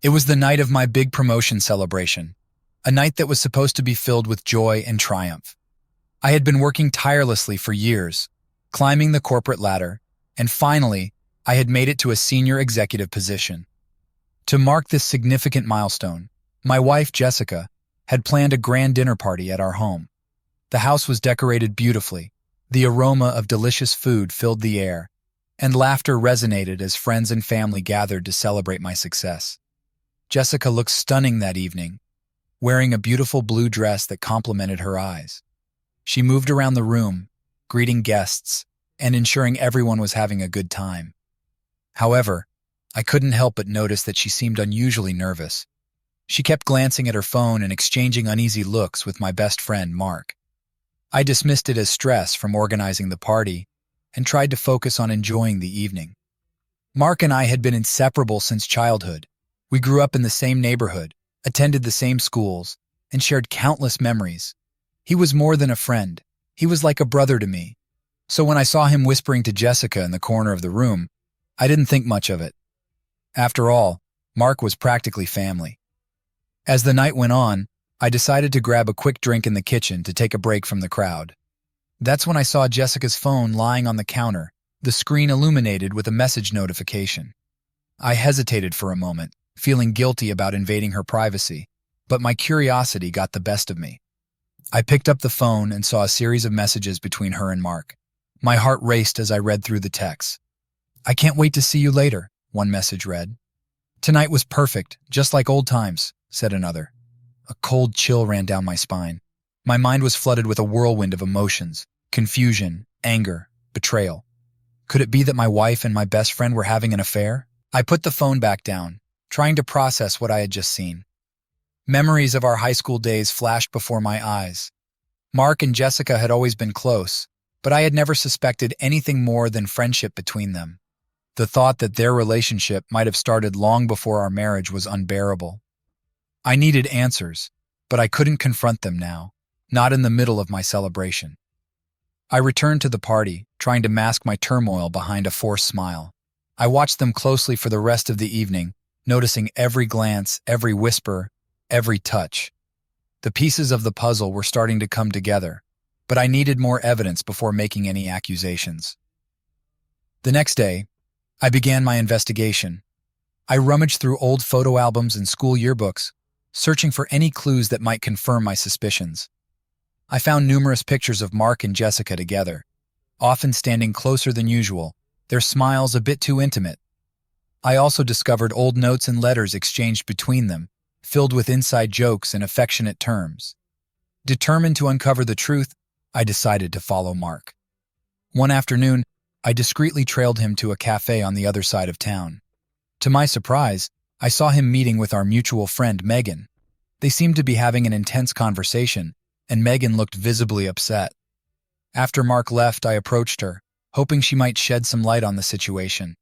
It was the night of my big promotion celebration, a night that was supposed to be filled with joy and triumph. I had been working tirelessly for years, climbing the corporate ladder, and finally, I had made it to a senior executive position. To mark this significant milestone, my wife, Jessica, had planned a grand dinner party at our home. The house was decorated beautifully, the aroma of delicious food filled the air, and laughter resonated as friends and family gathered to celebrate my success. Jessica looked stunning that evening, wearing a beautiful blue dress that complemented her eyes. She moved around the room, greeting guests and ensuring everyone was having a good time. However, I couldn't help but notice that she seemed unusually nervous. She kept glancing at her phone and exchanging uneasy looks with my best friend, Mark. I dismissed it as stress from organizing the party and tried to focus on enjoying the evening. Mark and I had been inseparable since childhood. We grew up in the same neighborhood, attended the same schools, and shared countless memories. He was more than a friend. He was like a brother to me. So when I saw him whispering to Jessica in the corner of the room, I didn't think much of it. After all, Mark was practically family. As the night went on, I decided to grab a quick drink in the kitchen to take a break from the crowd. That's when I saw Jessica's phone lying on the counter, the screen illuminated with a message notification. I hesitated for a moment, feeling guilty about invading her privacy, but my curiosity got the best of me. I picked up the phone and saw a series of messages between her and Mark. My heart raced as I read through the texts. "I can't wait to see you later," one message read. "Tonight was perfect, just like old times," said another. A cold chill ran down my spine. My mind was flooded with a whirlwind of emotions: confusion, anger, betrayal. Could it be that my wife and my best friend were having an affair? I put the phone back down, trying to process what I had just seen. Memories of our high school days flashed before my eyes. Mark and Jessica had always been close, but I had never suspected anything more than friendship between them. The thought that their relationship might have started long before our marriage was unbearable. I needed answers, but I couldn't confront them now, not in the middle of my celebration. I returned to the party, trying to mask my turmoil behind a forced smile. I watched them closely for the rest of the evening, noticing every glance, every whisper, every touch. The pieces of the puzzle were starting to come together, but I needed more evidence before making any accusations. The next day, I began my investigation. I rummaged through old photo albums and school yearbooks, searching for any clues that might confirm my suspicions. I found numerous pictures of Mark and Jessica together, often standing closer than usual, their smiles a bit too intimate. I also discovered old notes and letters exchanged between them, filled with inside jokes and affectionate terms. Determined to uncover the truth, I decided to follow Mark. One afternoon, I discreetly trailed him to a cafe on the other side of town. To my surprise, I saw him meeting with our mutual friend, Megan. They seemed to be having an intense conversation, and Megan looked visibly upset. After Mark left, I approached her, hoping she might shed some light on the situation.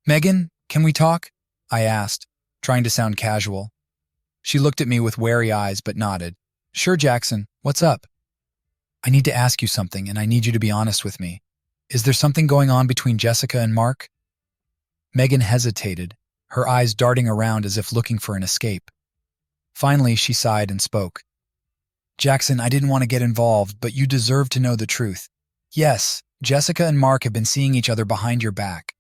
"Megan, can we talk?" I asked, trying to sound casual. She looked at me with wary eyes but nodded. "Sure, Jackson, what's up?" "I need to ask you something, and I need you to be honest with me. Is there something going on between Jessica and Mark?" Megan hesitated, her eyes darting around as if looking for an escape. Finally, she sighed and spoke. "Jackson, I didn't want to get involved, but you deserve to know the truth. Yes, Jessica and Mark have been seeing each other behind your back.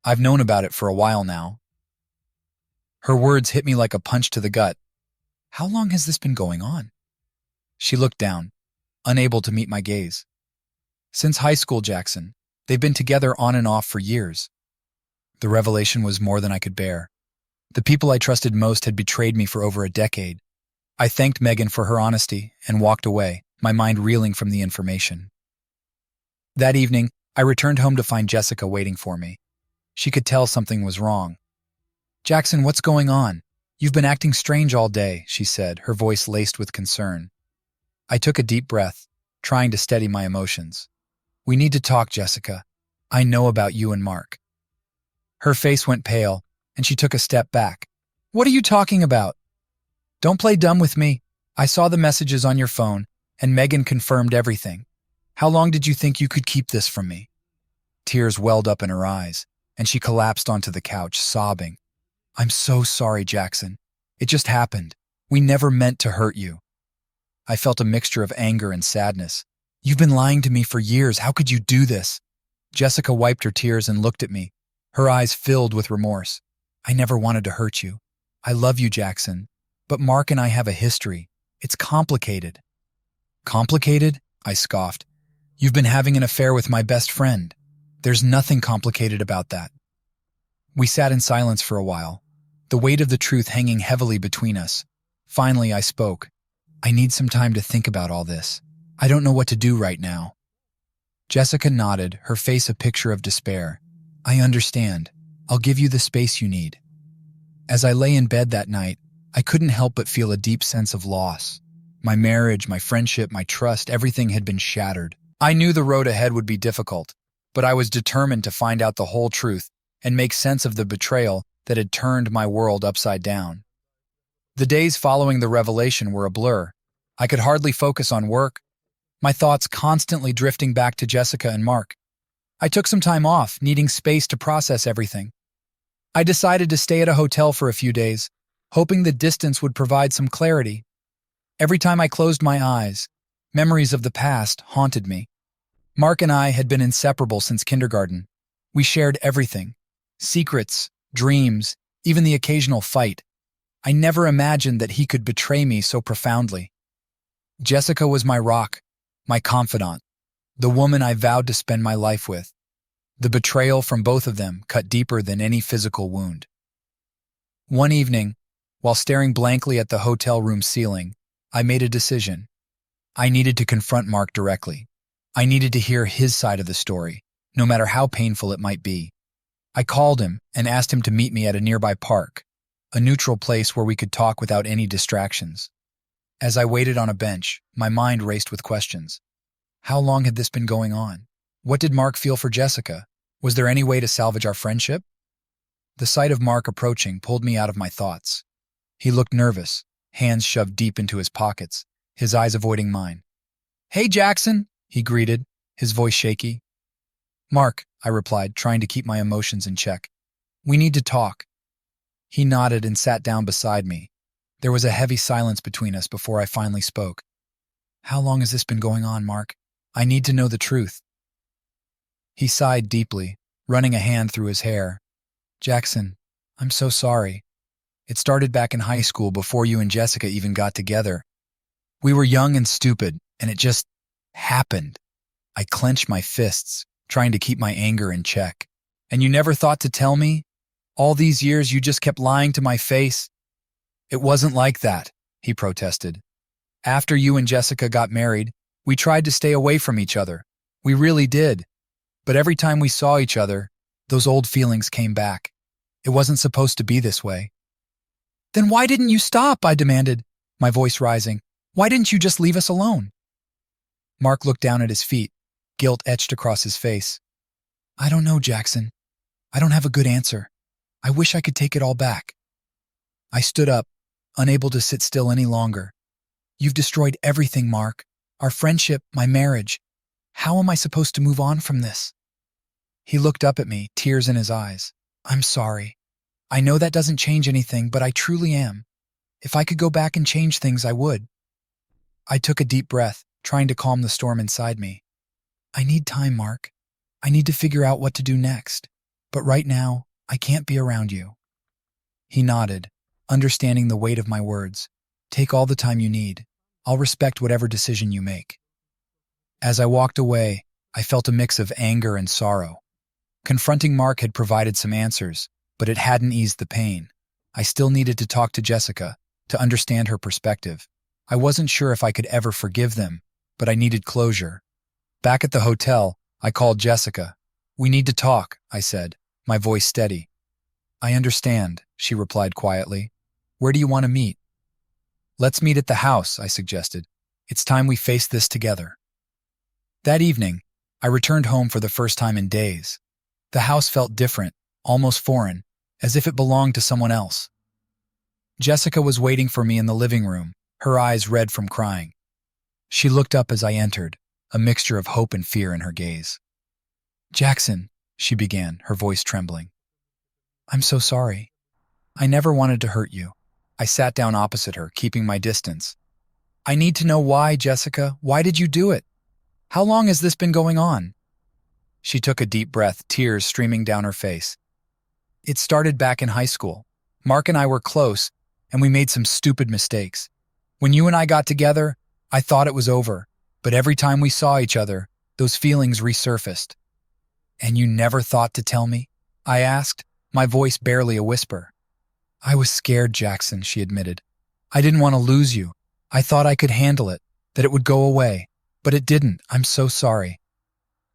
I've known about it for a while now." Her words hit me like a punch to the gut. How long has this been going on? She looked down, unable to meet my gaze. "Since high school, Jackson. They've been together on and off for years." The revelation was more than I could bear. The people I trusted most had betrayed me for over a decade. I thanked Megan for her honesty and walked away, my mind reeling from the information. That evening, I returned home to find Jessica waiting for me. She could tell something was wrong. "Jackson, what's going on? You've been acting strange all day," she said, her voice laced with concern. I took a deep breath, trying to steady my emotions. "We need to talk, Jessica. I know about you and Mark." Her face went pale, and she took a step back. "What are you talking about?" "Don't play dumb with me. I saw the messages on your phone, and Megan confirmed everything. How long did you think you could keep this from me?" Tears welled up in her eyes, and she collapsed onto the couch, sobbing. I'm so sorry, Jackson. It just happened. We never meant to hurt you. I felt a mixture of anger and sadness. You've been lying to me for years. How could you do this? Jessica wiped her tears and looked at me, her eyes filled with remorse. I never wanted to hurt you. I love you, Jackson. But Mark and I have a history. It's complicated. Complicated? I scoffed. You've been having an affair with my best friend. There's nothing complicated about that. We sat in silence for a while, the weight of the truth hanging heavily between us. Finally, I spoke. I need some time to think about all this. I don't know what to do right now. Jessica nodded, her face a picture of despair. I understand. I'll give you the space you need. As I lay in bed that night, I couldn't help but feel a deep sense of loss. My marriage, my friendship, my trust, everything had been shattered. I knew the road ahead would be difficult, but I was determined to find out the whole truth and make sense of the betrayal that had turned my world upside down. The days following the revelation were a blur. I could hardly focus on work, my thoughts constantly drifting back to Jessica and Mark. I took some time off, needing space to process everything. I decided to stay at a hotel for a few days, hoping the distance would provide some clarity. Every time I closed my eyes, memories of the past haunted me. Mark and I had been inseparable since kindergarten. We shared everything: secrets, dreams, even the occasional fight. I never imagined that he could betray me so profoundly. Jessica was my rock, my confidant, the woman I vowed to spend my life with. The betrayal from both of them cut deeper than any physical wound. One evening, while staring blankly at the hotel room ceiling, I made a decision. I needed to confront Mark directly. I needed to hear his side of the story, no matter how painful it might be. I called him and asked him to meet me at a nearby park, a neutral place where we could talk without any distractions. As I waited on a bench, my mind raced with questions. How long had this been going on? What did Mark feel for Jessica? Was there any way to salvage our friendship? The sight of Mark approaching pulled me out of my thoughts. He looked nervous, hands shoved deep into his pockets, his eyes avoiding mine. "Hey, Jackson," he greeted, his voice shaky. "Mark," I replied, trying to keep my emotions in check. "We need to talk." He nodded and sat down beside me. There was a heavy silence between us before I finally spoke. "How long has this been going on, Mark? I need to know the truth." He sighed deeply, running a hand through his hair. "Jackson, I'm so sorry. It started back in high school before you and Jessica even got together. We were young and stupid, and it just happened." I clenched my fists, trying to keep my anger in check. "And you never thought to tell me? All these years you just kept lying to my face?" "It wasn't like that," he protested. "After you and Jessica got married, we tried to stay away from each other. We really did. But every time we saw each other, those old feelings came back. It wasn't supposed to be this way." "Then why didn't you stop?" I demanded, my voice rising. "Why didn't you just leave us alone?" Mark looked down at his feet, guilt etched across his face. "I don't know, Jackson. I don't have a good answer. I wish I could take it all back." I stood up, unable to sit still any longer. "You've destroyed everything, Mark. Our friendship, my marriage. How am I supposed to move on from this?" He looked up at me, tears in his eyes. "I'm sorry. I know that doesn't change anything, but I truly am. If I could go back and change things, I would." I took a deep breath, trying to calm the storm inside me. "I need time, Mark. I need to figure out what to do next. But right now, I can't be around you." He nodded, understanding the weight of my words. "Take all the time you need. I'll respect whatever decision you make." As I walked away, I felt a mix of anger and sorrow. Confronting Mark had provided some answers, but it hadn't eased the pain. I still needed to talk to Jessica, to understand her perspective. I wasn't sure if I could ever forgive them, but I needed closure. Back at the hotel, I called Jessica. "We need to talk," I said, my voice steady. "I understand," she replied quietly. "Where do you want to meet?" "Let's meet at the house," I suggested. "It's time we face this together." That evening, I returned home for the first time in days. The house felt different, almost foreign, as if it belonged to someone else. Jessica was waiting for me in the living room, her eyes red from crying. She looked up as I entered, a mixture of hope and fear in her gaze. "Jackson," she began, her voice trembling. "I'm so sorry. I never wanted to hurt you. I sat down opposite her, keeping my distance. I need to know why, Jessica. Why did you do it? How long has this been going on? She took a deep breath, tears streaming down her face. It started back in high school. Mark and I were close, and we made some stupid mistakes. When you and I got together, I thought it was over, but every time we saw each other, those feelings resurfaced. And you never thought to tell me? I asked, my voice barely a whisper. I was scared, Jackson, she admitted. I didn't want to lose you. I thought I could handle it, that it would go away, but it didn't. I'm so sorry.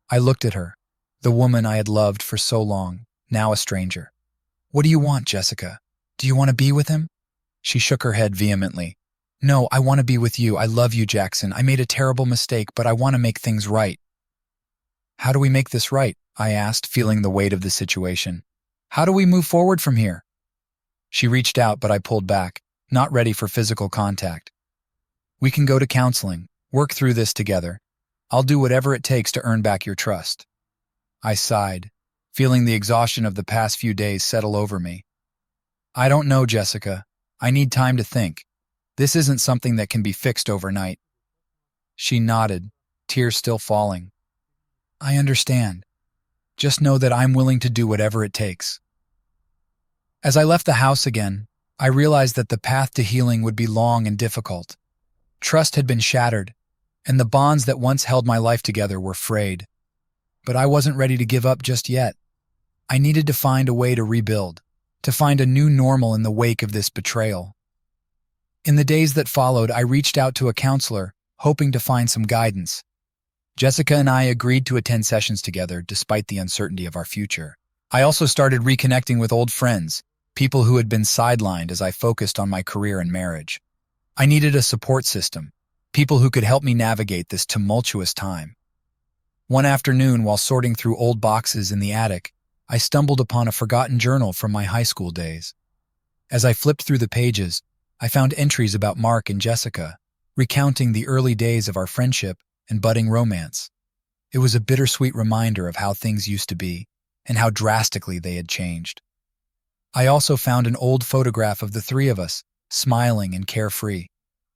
I looked at her, the woman I had loved for so long, now a stranger. What do you want, Jessica? Do you want to be with him? She shook her head vehemently. No, I want to be with you. I love you, Jackson. I made a terrible mistake, but I want to make things right. How do we make this right? I asked, feeling the weight of the situation. How do we move forward from here? She reached out, but I pulled back, not ready for physical contact. We can go to counseling, work through this together. I'll do whatever it takes to earn back your trust. I sighed, feeling the exhaustion of the past few days settle over me. I don't know, Jessica. I need time to think. This isn't something that can be fixed overnight. She nodded, tears still falling. I understand. Just know that I'm willing to do whatever it takes. As I left the house again, I realized that the path to healing would be long and difficult. Trust had been shattered, and the bonds that once held my life together were frayed. But I wasn't ready to give up just yet. I needed to find a way to rebuild, to find a new normal in the wake of this betrayal. In the days that followed, I reached out to a counselor, hoping to find some guidance. Jessica and I agreed to attend sessions together despite the uncertainty of our future. I also started reconnecting with old friends, people who had been sidelined as I focused on my career and marriage. I needed a support system, people who could help me navigate this tumultuous time. One afternoon, while sorting through old boxes in the attic, I stumbled upon a forgotten journal from my high school days. As I flipped through the pages, I found entries about Mark and Jessica, recounting the early days of our friendship and budding romance. It was a bittersweet reminder of how things used to be and how drastically they had changed. I also found an old photograph of the three of us, smiling and carefree.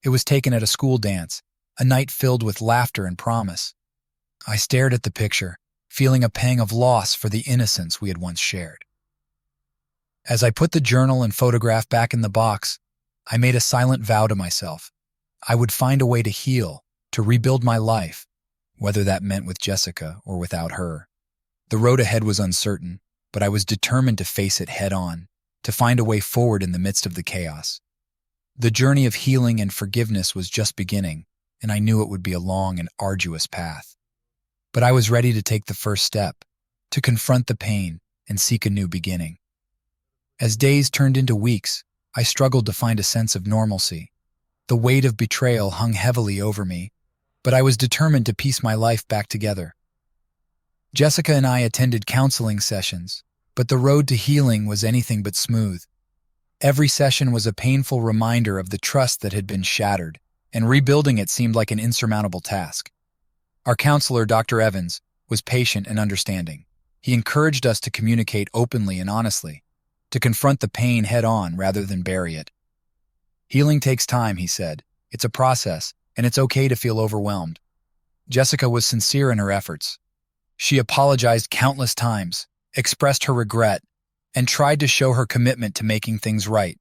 It was taken at a school dance, a night filled with laughter and promise. I stared at the picture, feeling a pang of loss for the innocence we had once shared. As I put the journal and photograph back in the box, I made a silent vow to myself. I would find a way to heal, to rebuild my life, whether that meant with Jessica or without her. The road ahead was uncertain, but I was determined to face it head-on, to find a way forward in the midst of the chaos. The journey of healing and forgiveness was just beginning, and I knew it would be a long and arduous path. But I was ready to take the first step, to confront the pain and seek a new beginning. As days turned into weeks, I struggled to find a sense of normalcy. The weight of betrayal hung heavily over me, but I was determined to piece my life back together. Jessica and I attended counseling sessions, but the road to healing was anything but smooth. Every session was a painful reminder of the trust that had been shattered, and rebuilding it seemed like an insurmountable task. Our counselor, Dr. Evans, was patient and understanding. He encouraged us to communicate openly and honestly, to confront the pain head-on rather than bury it. Healing takes time, he said. It's a process, and it's okay to feel overwhelmed. Jessica was sincere in her efforts. She apologized countless times, expressed her regret, and tried to show her commitment to making things right.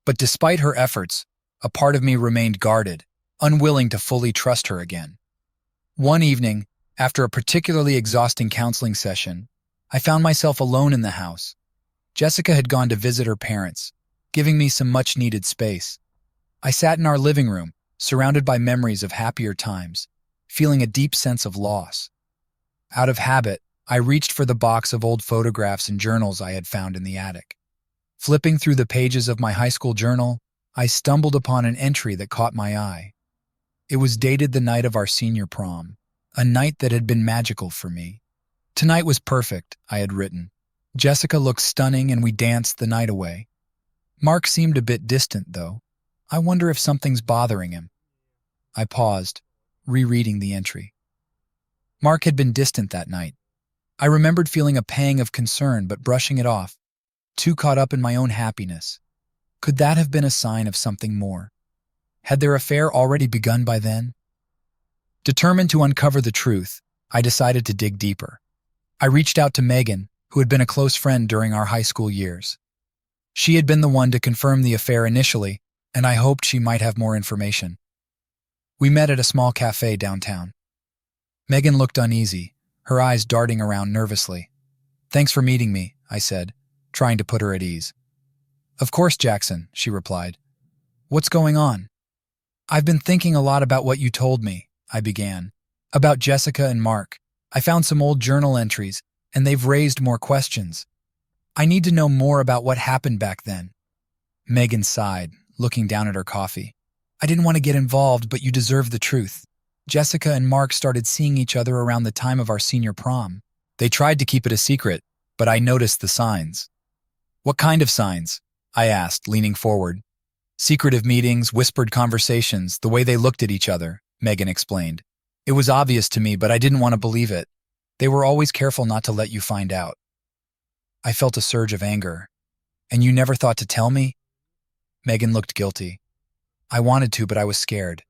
But despite her efforts, a part of me remained guarded, unwilling to fully trust her again. One evening, after a particularly exhausting counseling session, I found myself alone in the house. Jessica had gone to visit her parents, giving me some much-needed space. I sat in our living room, surrounded by memories of happier times, feeling a deep sense of loss. Out of habit, I reached for the box of old photographs and journals I had found in the attic. Flipping through the pages of my high school journal, I stumbled upon an entry that caught my eye. It was dated the night of our senior prom, a night that had been magical for me. Tonight was perfect, I had written. Jessica looked stunning and we danced the night away. Mark seemed a bit distant, though. I wonder if something's bothering him. I paused, rereading the entry. Mark had been distant that night. I remembered feeling a pang of concern but brushing it off. too caught up in my own happiness. Could that have been a sign of something more? Had their affair already begun by then? Determined to uncover the truth, I decided to dig deeper. I reached out to Megan, who had been a close friend during our high school years. She had been the one to confirm the affair initially, and I hoped she might have more information. We met at a small cafe downtown. Megan looked uneasy, her eyes darting around nervously. "Thanks for meeting me," I said, trying to put her at ease. "Of course, Jackson," she replied. "What's going on?" "I've been thinking a lot about what you told me," I began. "About Jessica and Mark. I found some old journal entries, and they've raised more questions. I need to know more about what happened back then." Megan sighed, looking down at her coffee. "I didn't want to get involved, but you deserve the truth. Jessica and Mark started seeing each other around the time of our senior prom. They tried to keep it a secret, but I noticed the signs." "What kind of signs?" I asked, leaning forward. "Secretive meetings, whispered conversations, the way they looked at each other," Megan explained. "It was obvious to me, but I didn't want to believe it. They were always careful not to let you find out." I felt a surge of anger. "And you never thought to tell me?" Megan looked guilty. "I wanted to, but I was scared.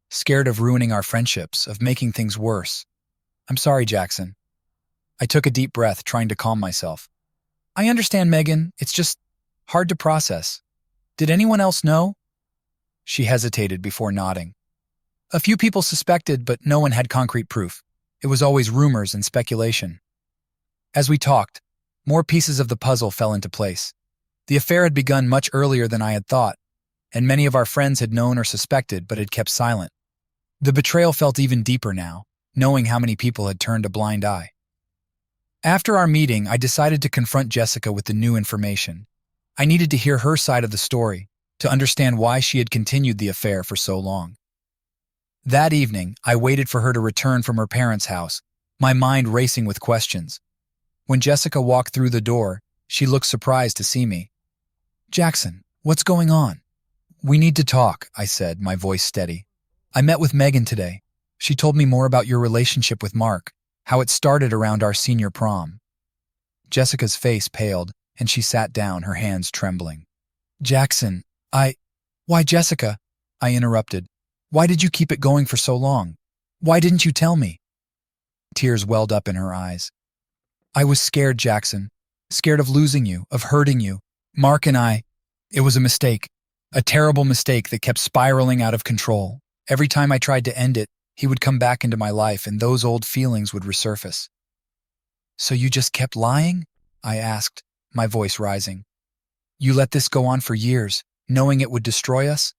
Scared of ruining our friendships, of making things worse. I'm sorry, Jackson." I took a deep breath, trying to calm myself. "I understand, Megan. It's just hard to process. Did anyone else know?" She hesitated before nodding. "A few people suspected, but no one had concrete proof. It was always rumors and speculation." As we talked, more pieces of the puzzle fell into place. The affair had begun much earlier than I had thought, and many of our friends had known or suspected but had kept silent. The betrayal felt even deeper now, knowing how many people had turned a blind eye. After our meeting, I decided to confront Jessica with the new information. I needed to hear her side of the story, to understand why she had continued the affair for so long. That evening, I waited for her to return from her parents' house, my mind racing with questions. When Jessica walked through the door, she looked surprised to see me. "Jackson, what's going on?" "We need to talk," I said, my voice steady. "I met with Megan today. She told me more about your relationship with Mark, how it started around our senior prom." Jessica's face paled, and she sat down, her hands trembling. "Jackson, Why, Jessica," I interrupted. "Why did you keep it going for so long? Why didn't you tell me?" Tears welled up in her eyes. "I was scared, Jackson. Scared of losing you, of hurting you. Mark and it was a mistake. A terrible mistake that kept spiraling out of control. Every time I tried to end it, he would come back into my life and those old feelings would resurface." "So you just kept lying?" I asked, my voice rising. "You let this go on for years, knowing it would destroy us?"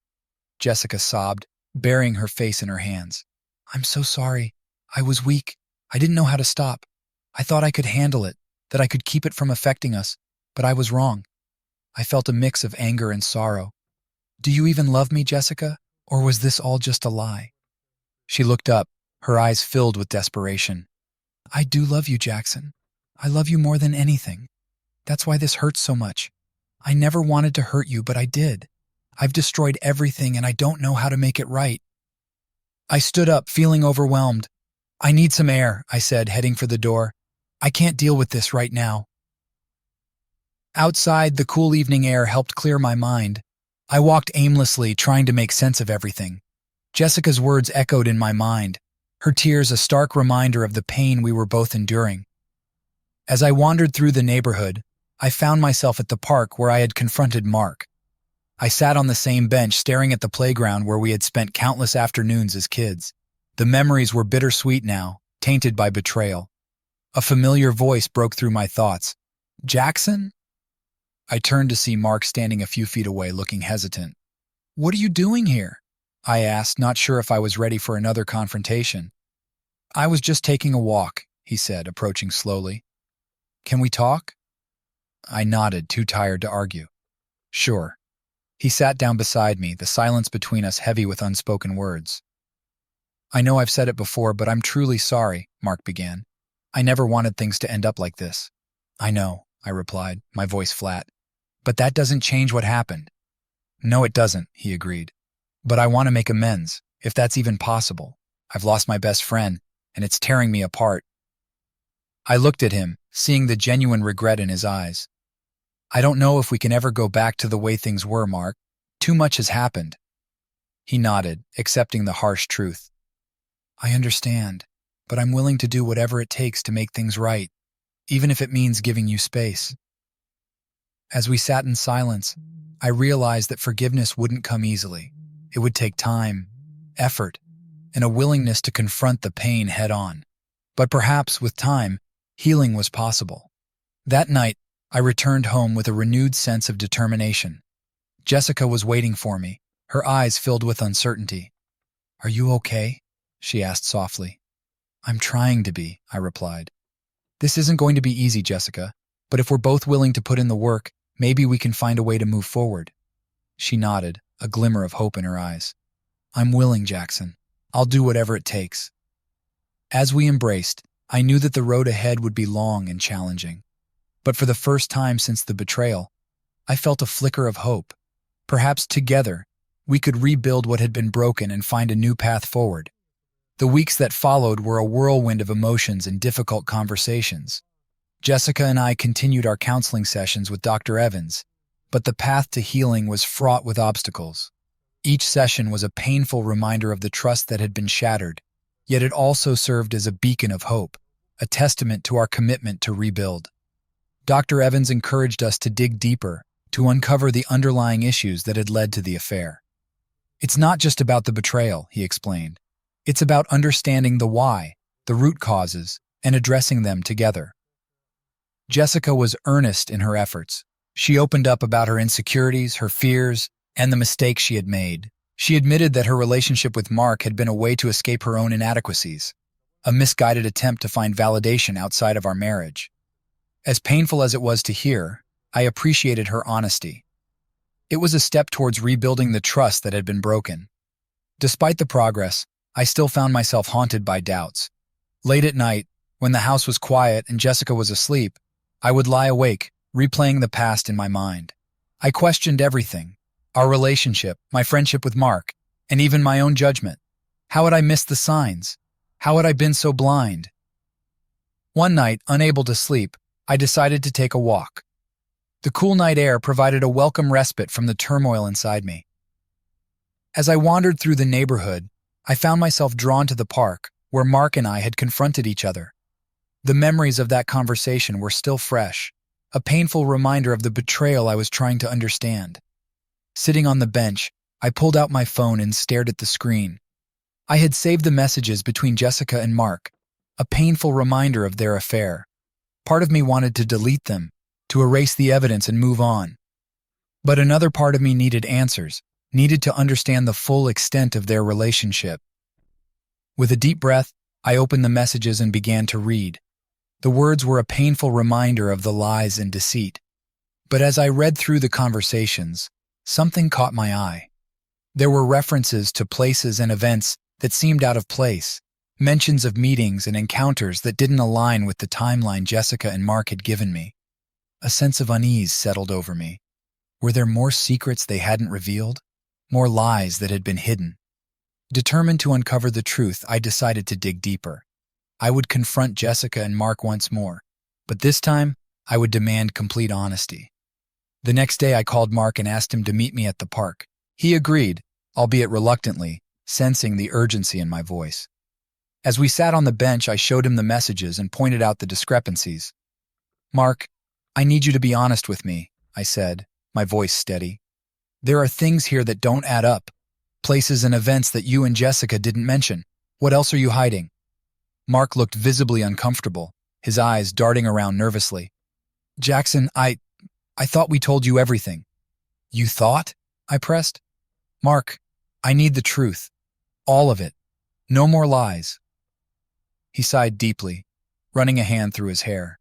Jessica sobbed, burying her face in her hands. "I'm so sorry. I was weak. I didn't know how to stop. I thought I could handle it, that I could keep it from affecting us, but I was wrong." I felt a mix of anger and sorrow. "Do you even love me, Jessica, or was this all just a lie?" She looked up, her eyes filled with desperation. "I do love you, Jackson. I love you more than anything. That's why this hurts so much. I never wanted to hurt you, but I did. I've destroyed everything and I don't know how to make it right." I stood up, feeling overwhelmed. "I need some air," I said, heading for the door. "I can't deal with this right now." Outside, the cool evening air helped clear my mind. I walked aimlessly, trying to make sense of everything. Jessica's words echoed in my mind, her tears a stark reminder of the pain we were both enduring. As I wandered through the neighborhood, I found myself at the park where I had confronted Mark. I sat on the same bench, staring at the playground where we had spent countless afternoons as kids. The memories were bittersweet now, tainted by betrayal. A familiar voice broke through my thoughts. "Jackson?" I turned to see Mark standing a few feet away, looking hesitant. "What are you doing here?" I asked, not sure if I was ready for another confrontation. "I was just taking a walk," he said, approaching slowly. "Can we talk?" I nodded, too tired to argue. "Sure." He sat down beside me, the silence between us heavy with unspoken words. "I know I've said it before, but I'm truly sorry," Mark began. "I never wanted things to end up like this." "I know," I replied, my voice flat. "But that doesn't change what happened." "No, it doesn't," he agreed. "But I want to make amends, if that's even possible. I've lost my best friend, and it's tearing me apart." I looked at him, seeing the genuine regret in his eyes. I don't know if we can ever go back to the way things were, Mark. Too much has happened. He nodded, accepting the harsh truth. I understand, but I'm willing to do whatever it takes to make things right, even if it means giving you space. As we sat in silence, I realized that forgiveness wouldn't come easily. It would take time, effort, and a willingness to confront the pain head-on. But perhaps, with time, healing was possible. That night, I returned home with a renewed sense of determination. Jessica was waiting for me, her eyes filled with uncertainty. Are you okay? She asked softly. I'm trying to be, I replied. This isn't going to be easy, Jessica, but if we're both willing to put in the work, maybe we can find a way to move forward. She nodded, a glimmer of hope in her eyes. I'm willing, Jackson. I'll do whatever it takes. As we embraced, I knew that the road ahead would be long and challenging. But for the first time since the betrayal, I felt a flicker of hope. Perhaps together, we could rebuild what had been broken and find a new path forward. The weeks that followed were a whirlwind of emotions and difficult conversations. Jessica and I continued our counseling sessions with Dr. Evans, but the path to healing was fraught with obstacles. Each session was a painful reminder of the trust that had been shattered, yet it also served as a beacon of hope, a testament to our commitment to rebuild. Dr. Evans encouraged us to dig deeper, to uncover the underlying issues that had led to the affair. It's not just about the betrayal, he explained. It's about understanding the why, the root causes, and addressing them together. Jessica was earnest in her efforts. She opened up about her insecurities, her fears, and the mistakes she had made. She admitted that her relationship with Mark had been a way to escape her own inadequacies, a misguided attempt to find validation outside of our marriage. As painful as it was to hear, I appreciated her honesty. It was a step towards rebuilding the trust that had been broken. Despite the progress, I still found myself haunted by doubts. Late at night, when the house was quiet and Jessica was asleep, I would lie awake, replaying the past in my mind. I questioned everything: our relationship, my friendship with Mark, and even my own judgment. How had I missed the signs? How had I been so blind? One night, unable to sleep, I decided to take a walk. The cool night air provided a welcome respite from the turmoil inside me. As I wandered through the neighborhood, I found myself drawn to the park, where Mark and I had confronted each other. The memories of that conversation were still fresh, a painful reminder of the betrayal I was trying to understand. Sitting on the bench, I pulled out my phone and stared at the screen. I had saved the messages between Jessica and Mark, a painful reminder of their affair. Part of me wanted to delete them, to erase the evidence and move on. But another part of me needed answers, needed to understand the full extent of their relationship. With a deep breath, I opened the messages and began to read. The words were a painful reminder of the lies and deceit. But as I read through the conversations, something caught my eye. There were references to places and events that seemed out of place, mentions of meetings and encounters that didn't align with the timeline Jessica and Mark had given me. A sense of unease settled over me. Were there more secrets they hadn't revealed? More lies that had been hidden? Determined to uncover the truth, I decided to dig deeper. I would confront Jessica and Mark once more, but this time, I would demand complete honesty. The next day, I called Mark and asked him to meet me at the park. He agreed, albeit reluctantly, sensing the urgency in my voice. As we sat on the bench, I showed him the messages and pointed out the discrepancies. Mark, I need you to be honest with me, I said, my voice steady. There are things here that don't add up, places and events that you and Jessica didn't mention. What else are you hiding? Mark looked visibly uncomfortable, his eyes darting around nervously. Jackson, I thought we told you everything. You thought? I pressed. Mark, I need the truth. All of it. No more lies. He sighed deeply, running a hand through his hair.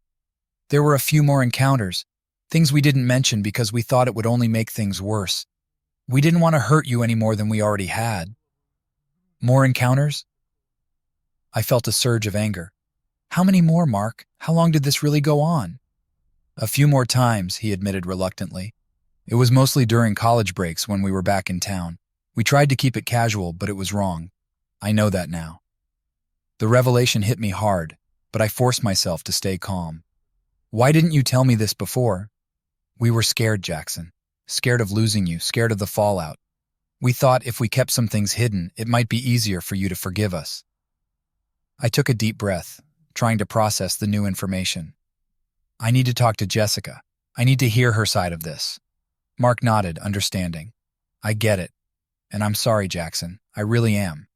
There were a few more encounters, things we didn't mention because we thought it would only make things worse. We didn't want to hurt you any more than we already had. More encounters? I felt a surge of anger. How many more, Mark? How long did this really go on? A few more times, he admitted reluctantly. It was mostly during college breaks when we were back in town. We tried to keep it casual, but it was wrong. I know that now. The revelation hit me hard, but I forced myself to stay calm. Why didn't you tell me this before? We were scared, Jackson. Scared of losing you, scared of the fallout. We thought if we kept some things hidden, it might be easier for you to forgive us. I took a deep breath, trying to process the new information. I need to talk to Jessica. I need to hear her side of this. Mark nodded, understanding. I get it. And I'm sorry, Jackson. I really am.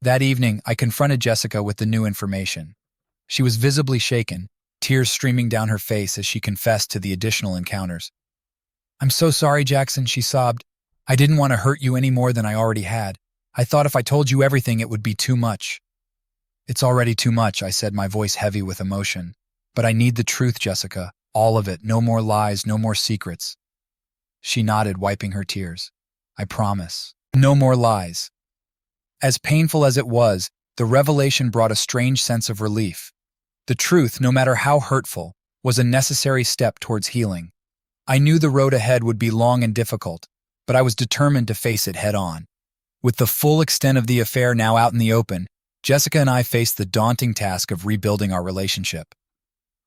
That evening, I confronted Jessica with the new information. She was visibly shaken, tears streaming down her face as she confessed to the additional encounters. I'm so sorry, Jackson, she sobbed. I didn't want to hurt you any more than I already had. I thought if I told you everything, it would be too much. It's already too much, I said, my voice heavy with emotion. But I need the truth, Jessica. All of it. No more lies, no more secrets. She nodded, wiping her tears. I promise. No more lies. As painful as it was, the revelation brought a strange sense of relief. The truth, no matter how hurtful, was a necessary step towards healing. I knew the road ahead would be long and difficult, but I was determined to face it head-on. With the full extent of the affair now out in the open, Jessica and I faced the daunting task of rebuilding our relationship.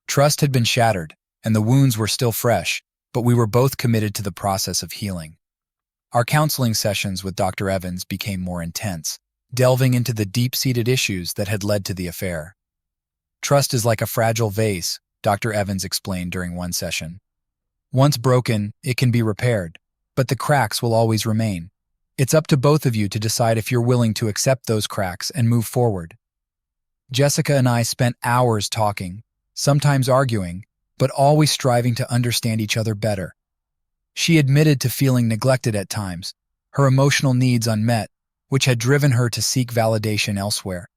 Trust had been shattered, and the wounds were still fresh, but we were both committed to the process of healing. Our counseling sessions with Dr. Evans became more intense, delving into the deep-seated issues that had led to the affair. Trust is like a fragile vase, Dr. Evans explained during one session. Once broken, it can be repaired, but the cracks will always remain. It's up to both of you to decide if you're willing to accept those cracks and move forward. Jessica and I spent hours talking, sometimes arguing, but always striving to understand each other better. She admitted to feeling neglected at times, her emotional needs unmet, which had driven her to seek validation elsewhere.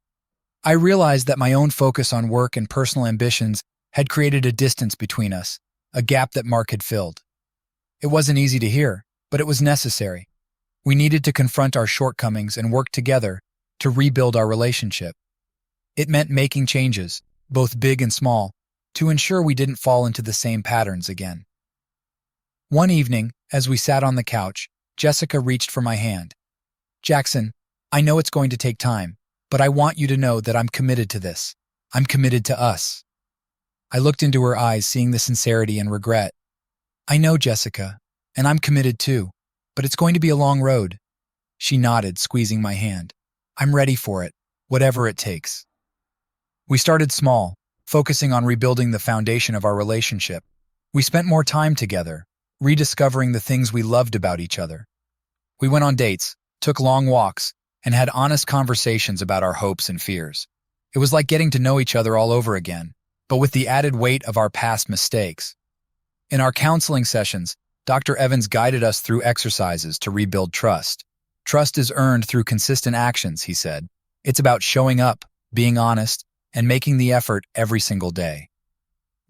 I realized that my own focus on work and personal ambitions had created a distance between us, a gap that Mark had filled. It wasn't easy to hear, but it was necessary. We needed to confront our shortcomings and work together to rebuild our relationship. It meant making changes, both big and small, to ensure we didn't fall into the same patterns again. One evening, as we sat on the couch, Jessica reached for my hand. Jackson, I know it's going to take time, but I want you to know that I'm committed to this. I'm committed to us. I looked into her eyes, seeing the sincerity and regret. I know, Jessica, and I'm committed too, but it's going to be a long road. She nodded, squeezing my hand. I'm ready for it, whatever it takes. We started small, focusing on rebuilding the foundation of our relationship. We spent more time together, rediscovering the things we loved about each other. We went on dates, took long walks, and had honest conversations about our hopes and fears. It was like getting to know each other all over again, but with the added weight of our past mistakes. In our counseling sessions, Dr. Evans guided us through exercises to rebuild trust. Trust is earned through consistent actions, he said. It's about showing up, being honest, and making the effort every single day.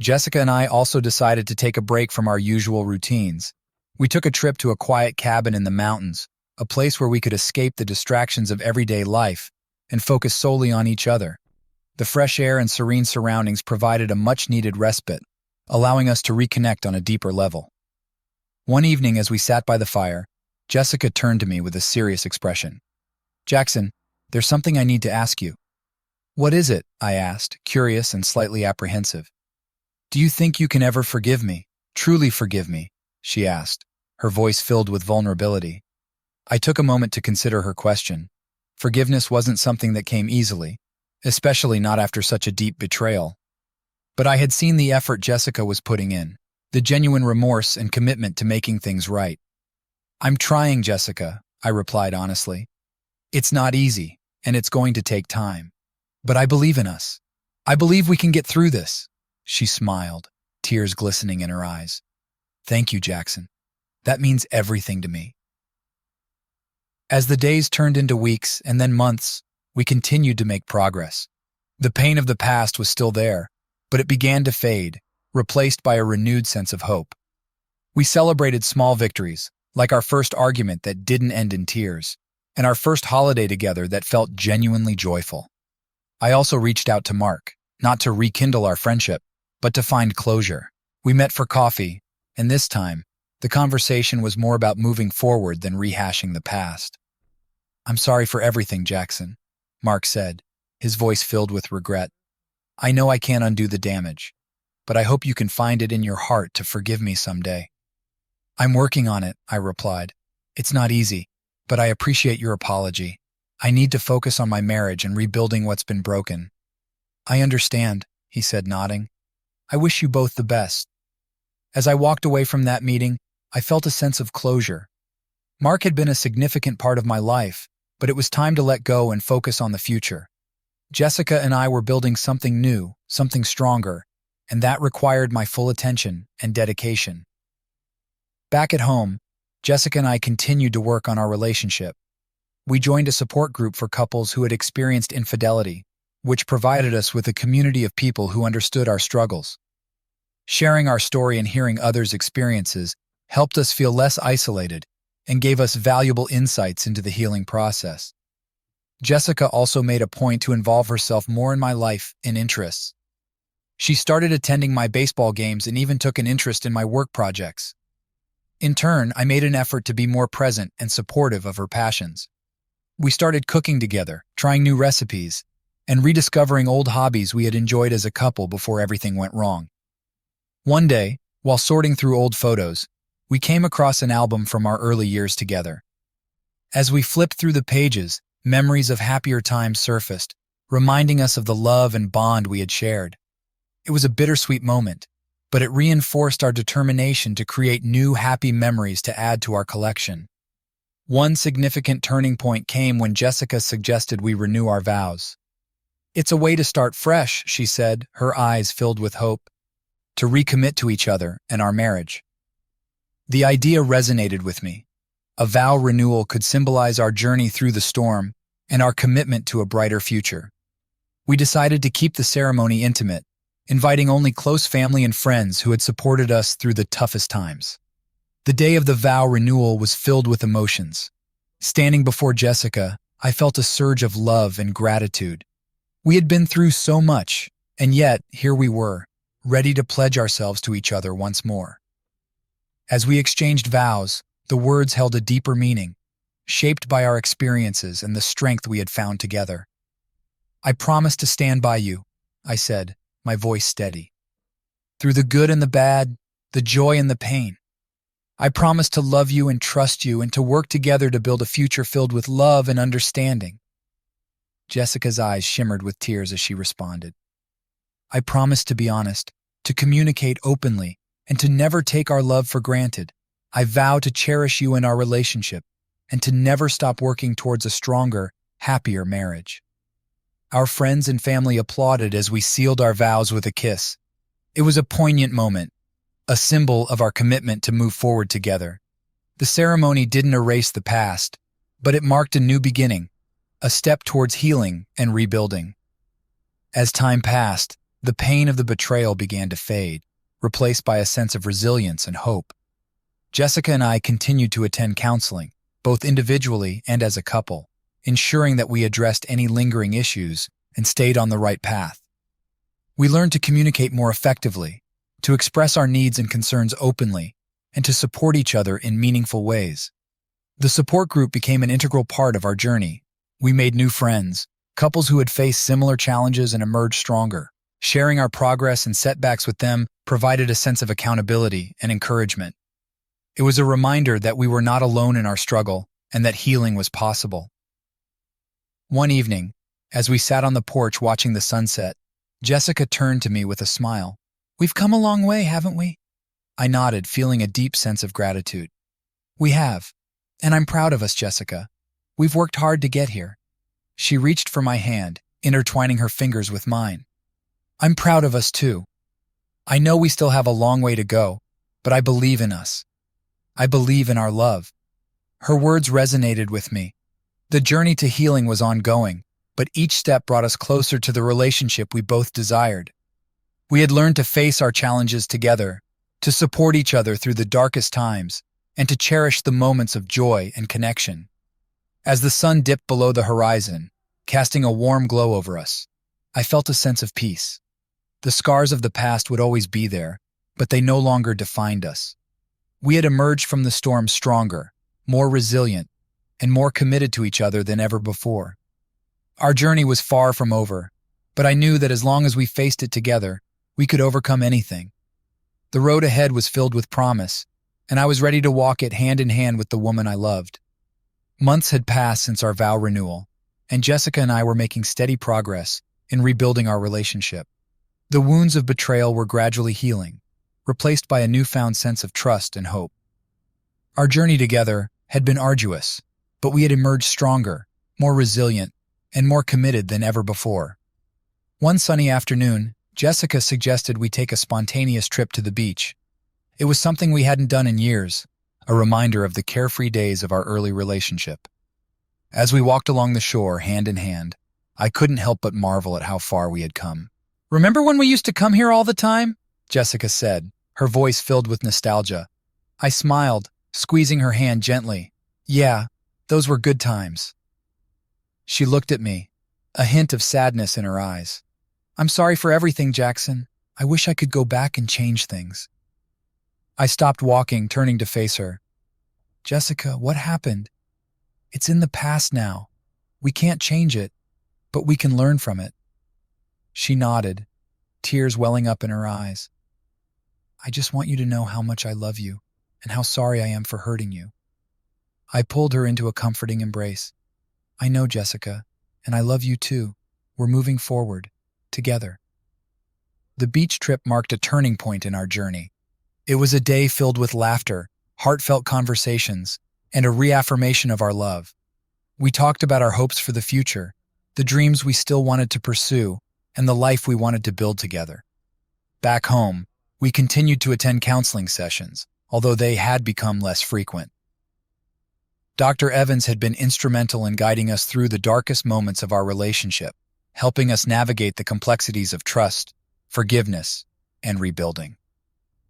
Jessica and I also decided to take a break from our usual routines. We took a trip to a quiet cabin in the mountains, a place where we could escape the distractions of everyday life and focus solely on each other. The fresh air and serene surroundings provided a much-needed respite, allowing us to reconnect on a deeper level. One evening, as we sat by the fire, Jessica turned to me with a serious expression. Jackson, there's something I need to ask you. What is it? I asked, curious and slightly apprehensive. Do you think you can ever forgive me, truly forgive me? She asked, her voice filled with vulnerability. I took a moment to consider her question. Forgiveness wasn't something that came easily, especially not after such a deep betrayal. But I had seen the effort Jessica was putting in, the genuine remorse and commitment to making things right. I'm trying, Jessica, I replied honestly. It's not easy, and it's going to take time. But I believe in us. I believe we can get through this. She smiled, tears glistening in her eyes. Thank you, Jackson. That means everything to me. As the days turned into weeks and then months, we continued to make progress. The pain of the past was still there, but it began to fade, replaced by a renewed sense of hope. We celebrated small victories, like our first argument that didn't end in tears, and our first holiday together that felt genuinely joyful. I also reached out to Mark, not to rekindle our friendship, but to find closure. We met for coffee, and this time, the conversation was more about moving forward than rehashing the past. I'm sorry for everything, Jackson, Mark said, his voice filled with regret. I know I can't undo the damage, but I hope you can find it in your heart to forgive me someday." "I'm working on it," I replied. "It's not easy, but I appreciate your apology. I need to focus on my marriage and rebuilding what's been broken." "I understand," he said, nodding. "I wish you both the best." As I walked away from that meeting, I felt a sense of closure. Mark had been a significant part of my life, but it was time to let go and focus on the future. Jessica and I were building something new, something stronger, and that required my full attention and dedication. Back at home, Jessica and I continued to work on our relationship. We joined a support group for couples who had experienced infidelity, which provided us with a community of people who understood our struggles. Sharing our story and hearing others' experiences helped us feel less isolated and gave us valuable insights into the healing process. Jessica also made a point to involve herself more in my life and interests. She started attending my baseball games and even took an interest in my work projects. In turn, I made an effort to be more present and supportive of her passions. We started cooking together, trying new recipes, and rediscovering old hobbies we had enjoyed as a couple before everything went wrong. One day, while sorting through old photos, we came across an album from our early years together. As we flipped through the pages, memories of happier times surfaced, reminding us of the love and bond we had shared. It was a bittersweet moment, but it reinforced our determination to create new happy memories to add to our collection. One significant turning point came when Jessica suggested we renew our vows. "It's a way to start fresh," she said, her eyes filled with hope, "to recommit to each other and our marriage." The idea resonated with me. A vow renewal could symbolize our journey through the storm and our commitment to a brighter future. We decided to keep the ceremony intimate, inviting only close family and friends who had supported us through the toughest times. The day of the vow renewal was filled with emotions. Standing before Jessica, I felt a surge of love and gratitude. We had been through so much, and yet here we were, ready to pledge ourselves to each other once more. As we exchanged vows, the words held a deeper meaning, shaped by our experiences and the strength we had found together. "I promise to stand by you," I said, my voice steady. "Through the good and the bad, the joy and the pain. I promise to love you and trust you and to work together to build a future filled with love and understanding." Jessica's eyes shimmered with tears as she responded. "I promise to be honest, to communicate openly, and to never take our love for granted. I vow to cherish you in our relationship and to never stop working towards a stronger, happier marriage." Our friends and family applauded as we sealed our vows with a kiss. It was a poignant moment, a symbol of our commitment to move forward together. The ceremony didn't erase the past, but it marked a new beginning, a step towards healing and rebuilding. As time passed, the pain of the betrayal began to fade, replaced by a sense of resilience and hope. Jessica and I continued to attend counseling, both individually and as a couple, ensuring that we addressed any lingering issues and stayed on the right path. We learned to communicate more effectively, to express our needs and concerns openly, and to support each other in meaningful ways. The support group became an integral part of our journey. We made new friends, couples who had faced similar challenges and emerged stronger. Sharing our progress and setbacks with them provided a sense of accountability and encouragement. It was a reminder that we were not alone in our struggle and that healing was possible. One evening, as we sat on the porch watching the sunset, Jessica turned to me with a smile. "We've come a long way, haven't we?" I nodded, feeling a deep sense of gratitude. "We have, and I'm proud of us, Jessica. We've worked hard to get here." She reached for my hand, intertwining her fingers with mine. "I'm proud of us too. I know we still have a long way to go, but I believe in us. I believe in our love." Her words resonated with me. The journey to healing was ongoing, but each step brought us closer to the relationship we both desired. We had learned to face our challenges together, to support each other through the darkest times, and to cherish the moments of joy and connection. As the sun dipped below the horizon, casting a warm glow over us, I felt a sense of peace. The scars of the past would always be there, but they no longer defined us. We had emerged from the storm stronger, more resilient, and more committed to each other than ever before. Our journey was far from over, but I knew that as long as we faced it together, We could overcome anything. The road ahead was filled with promise, and I was ready to walk it hand in hand with the woman I loved. Months had passed since our vow renewal, and Jessica and I were making steady progress in rebuilding our relationship. The wounds of betrayal were gradually healing, replaced by a newfound sense of trust and hope. Our journey together had been arduous, but we had emerged stronger, more resilient, and more committed than ever before. One sunny afternoon, Jessica suggested we take a spontaneous trip to the beach. It was something we hadn't done in years, a reminder of the carefree days of our early relationship. As we walked along the shore, hand in hand, I couldn't help but marvel at how far we had come. "Remember when we used to come here all the time?" Jessica said, her voice filled with nostalgia. I smiled, squeezing her hand gently. "Yeah, those were good times." She looked at me, a hint of sadness in her eyes. "I'm sorry for everything, Jackson. I wish I could go back and change things." I stopped walking, turning to face her. "Jessica, what happened? It's in the past now. We can't change it, but we can learn from it." She nodded, tears welling up in her eyes. "I just want you to know how much I love you and how sorry I am for hurting you." I pulled her into a comforting embrace. "I know, Jessica, and I love you too. We're moving forward, together." The beach trip marked a turning point in our journey. It was a day filled with laughter, heartfelt conversations, and a reaffirmation of our love. We talked about our hopes for the future, the dreams we still wanted to pursue, and the life we wanted to build together. Back home, we continued to attend counseling sessions, although they had become less frequent. Dr. Evans had been instrumental in guiding us through the darkest moments of our relationship, helping us navigate the complexities of trust, forgiveness, and rebuilding.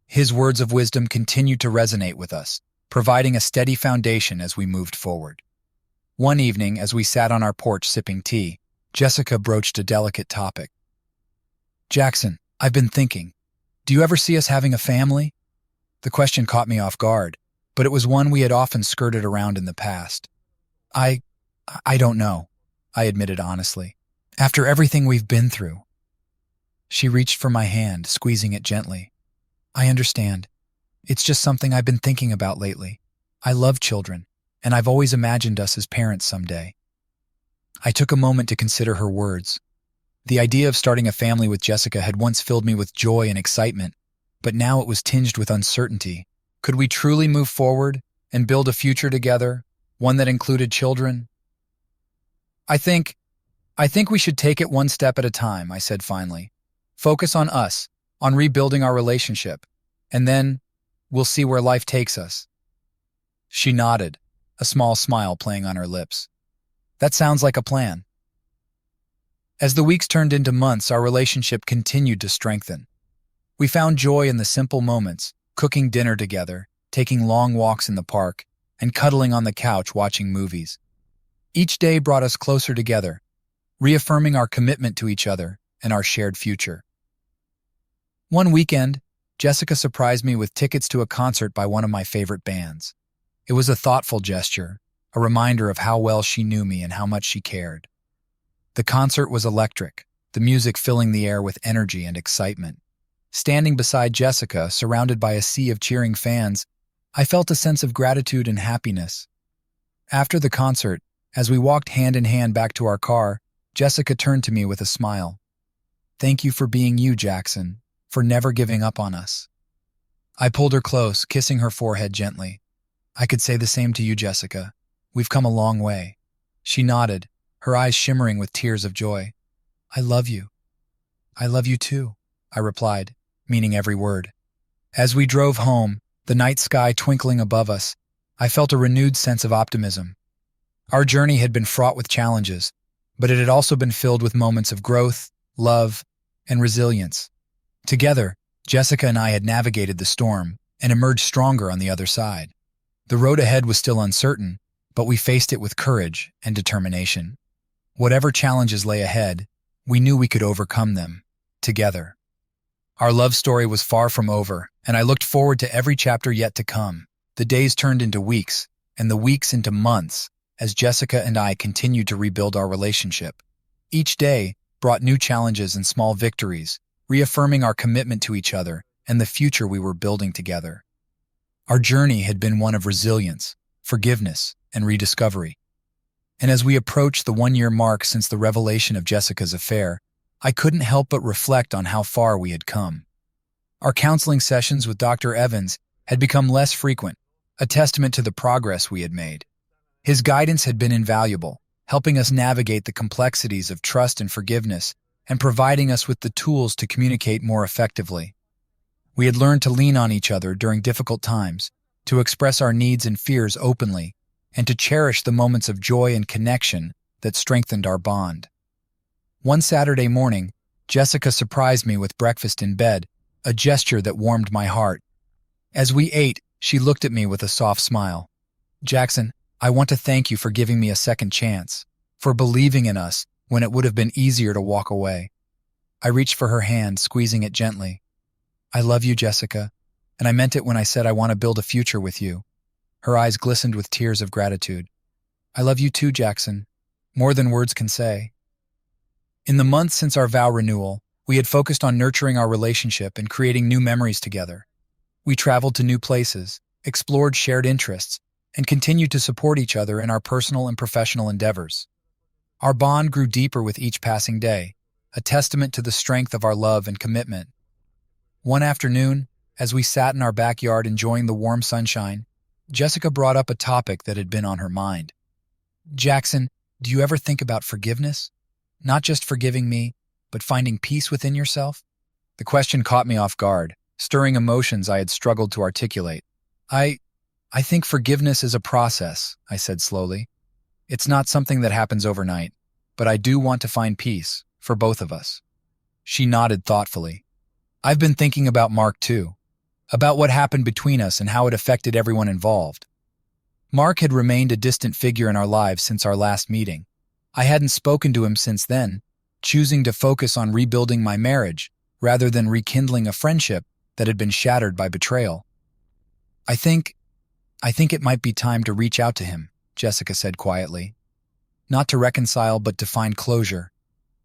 His words of wisdom continued to resonate with us, providing a steady foundation as we moved forward. One evening, as we sat on our porch sipping tea, Jessica broached a delicate topic. "Jackson, I've been thinking, do you ever see us having a family?" The question caught me off guard, but it was one we had often skirted around in the past. I don't know," I admitted honestly. "After everything we've been through." She reached for my hand, squeezing it gently. "I understand. It's just something I've been thinking about lately. I love children, and I've always imagined us as parents someday." I took a moment to consider her words. The idea of starting a family with Jessica had once filled me with joy and excitement, but now it was tinged with uncertainty. Could we truly move forward and build a future together, one that included children? I think we should take it one step at a time," I said finally. "Focus on us, on rebuilding our relationship, and then we'll see where life takes us." She nodded, a small smile playing on her lips. "That sounds like a plan." As the weeks turned into months, our relationship continued to strengthen. We found joy in the simple moments, cooking dinner together, taking long walks in the park, and cuddling on the couch watching movies. Each day brought us closer together, reaffirming our commitment to each other and our shared future. One weekend, Jessica surprised me with tickets to a concert by one of my favorite bands. It was a thoughtful gesture, a reminder of how well she knew me and how much she cared. The concert was electric, the music filling the air with energy and excitement. Standing beside Jessica, surrounded by a sea of cheering fans, I felt a sense of gratitude and happiness. After the concert, as we walked hand in hand back to our car, Jessica turned to me with a smile. "Thank you for being you, Jackson, for never giving up on us." I pulled her close, kissing her forehead gently. "I could say the same to you, Jessica. We've come a long way." She nodded, her eyes shimmering with tears of joy. "I love you." "I love you too," I replied, meaning every word. As we drove home, the night sky twinkling above us, I felt a renewed sense of optimism. Our journey had been fraught with challenges, but it had also been filled with moments of growth, love, and resilience. Together, Jessica and I had navigated the storm and emerged stronger on the other side. The road ahead was still uncertain, but we faced it with courage and determination. Whatever challenges lay ahead, we knew we could overcome them, together. Our love story was far from over, and I looked forward to every chapter yet to come. The days turned into weeks, and the weeks into months, as Jessica and I continued to rebuild our relationship. Each day brought new challenges and small victories, reaffirming our commitment to each other and the future we were building together. Our journey had been one of resilience, forgiveness, and rediscovery. And as we approached the one-year mark since the revelation of Jessica's affair, I couldn't help but reflect on how far we had come. Our counseling sessions with Dr. Evans had become less frequent, a testament to the progress we had made. His guidance had been invaluable, helping us navigate the complexities of trust and forgiveness and providing us with the tools to communicate more effectively. We had learned to lean on each other during difficult times, to express our needs and fears openly, and to cherish the moments of joy and connection that strengthened our bond. One Saturday morning, Jessica surprised me with breakfast in bed, a gesture that warmed my heart. As we ate, she looked at me with a soft smile. "Jackson, I want to thank you for giving me a second chance, for believing in us when it would have been easier to walk away." I reached for her hand, squeezing it gently. "I love you, Jessica, and I meant it when I said I want to build a future with you." Her eyes glistened with tears of gratitude. "I love you too, Jackson, more than words can say." In the months since our vow renewal, we had focused on nurturing our relationship and creating new memories together. We traveled to new places, explored shared interests, and continued to support each other in our personal and professional endeavors. Our bond grew deeper with each passing day, a testament to the strength of our love and commitment. One afternoon, as we sat in our backyard enjoying the warm sunshine, Jessica brought up a topic that had been on her mind. "Jackson, do you ever think about forgiveness? Not just forgiving me, but finding peace within yourself?" The question caught me off guard, stirring emotions I had struggled to articulate. I think forgiveness is a process," I said slowly. "It's not something that happens overnight, but I do want to find peace, for both of us." She nodded thoughtfully. "I've been thinking about Mark too, about what happened between us and how it affected everyone involved." Mark had remained a distant figure in our lives since our last meeting. I hadn't spoken to him since then, choosing to focus on rebuilding my marriage rather than rekindling a friendship that had been shattered by betrayal. I think it might be time to reach out to him," Jessica said quietly. "Not to reconcile, but to find closure,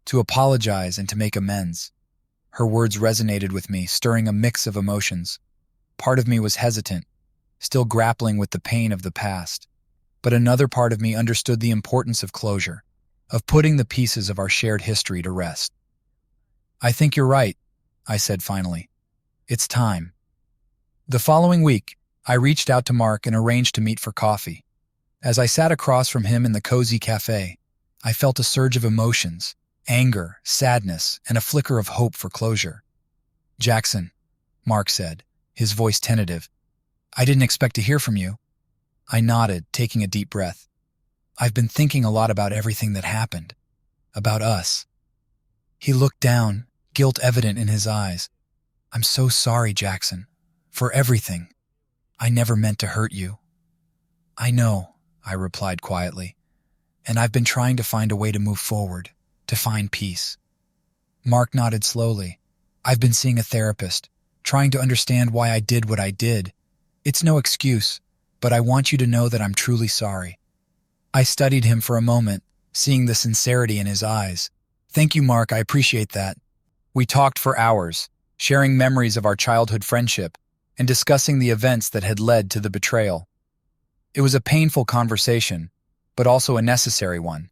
to apologize and to make amends." Her words resonated with me, stirring a mix of emotions. Part of me was hesitant, still grappling with the pain of the past. But another part of me understood the importance of closure, of putting the pieces of our shared history to rest. "I think you're right," I said finally. "It's time." The following week, I reached out to Mark and arranged to meet for coffee. As I sat across from him in the cozy cafe, I felt a surge of emotions, anger, sadness, and a flicker of hope for closure. "Jackson," Mark said, his voice tentative, "I didn't expect to hear from you." I nodded, taking a deep breath. "I've been thinking a lot about everything that happened, about us." He looked down, guilt evident in his eyes. "I'm so sorry, Jackson, for everything. I never meant to hurt you." "I know," I replied quietly, "and I've been trying to find a way to move forward, to find peace." Mark nodded slowly. "I've been seeing a therapist, trying to understand why I did what I did. It's no excuse, but I want you to know that I'm truly sorry." I studied him for a moment, seeing the sincerity in his eyes. "Thank you, Mark, I appreciate that." We talked for hours, sharing memories of our childhood friendship and discussing the events that had led to the betrayal. It was a painful conversation, but also a necessary one.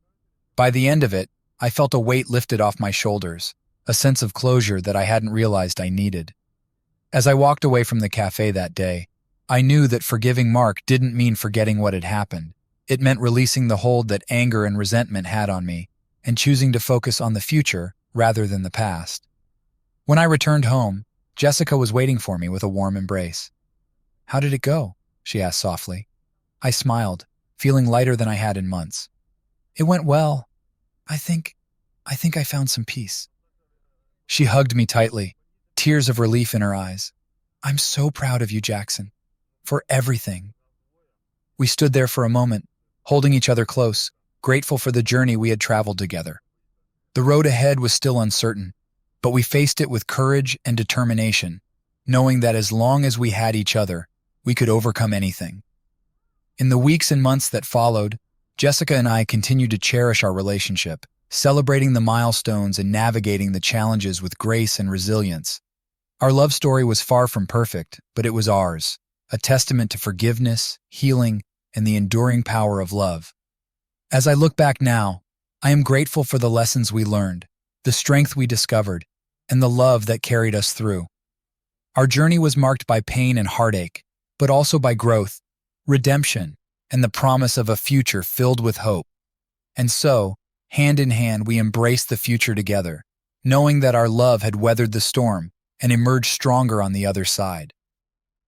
By the end of it, I felt a weight lifted off my shoulders, a sense of closure that I hadn't realized I needed. As I walked away from the cafe that day, I knew that forgiving Mark didn't mean forgetting what had happened. It meant releasing the hold that anger and resentment had on me, and choosing to focus on the future rather than the past. When I returned home, Jessica was waiting for me with a warm embrace. "How did it go?" she asked softly. I smiled, feeling lighter than I had in months. "It went well. I think I found some peace." She hugged me tightly, tears of relief in her eyes. "I'm so proud of you, Jackson, for everything." We stood there for a moment, holding each other close, grateful for the journey we had traveled together. The road ahead was still uncertain, but we faced it with courage and determination, knowing that as long as we had each other, we could overcome anything. In the weeks and months that followed, Jessica and I continued to cherish our relationship, celebrating the milestones and navigating the challenges with grace and resilience. Our love story was far from perfect, but it was ours, a testament to forgiveness, healing, and the enduring power of love. As I look back now, I am grateful for the lessons we learned, the strength we discovered, and the love that carried us through. Our journey was marked by pain and heartache, but also by growth, redemption, and the promise of a future filled with hope. And so, hand in hand, we embraced the future together, knowing that our love had weathered the storm and emerged stronger on the other side.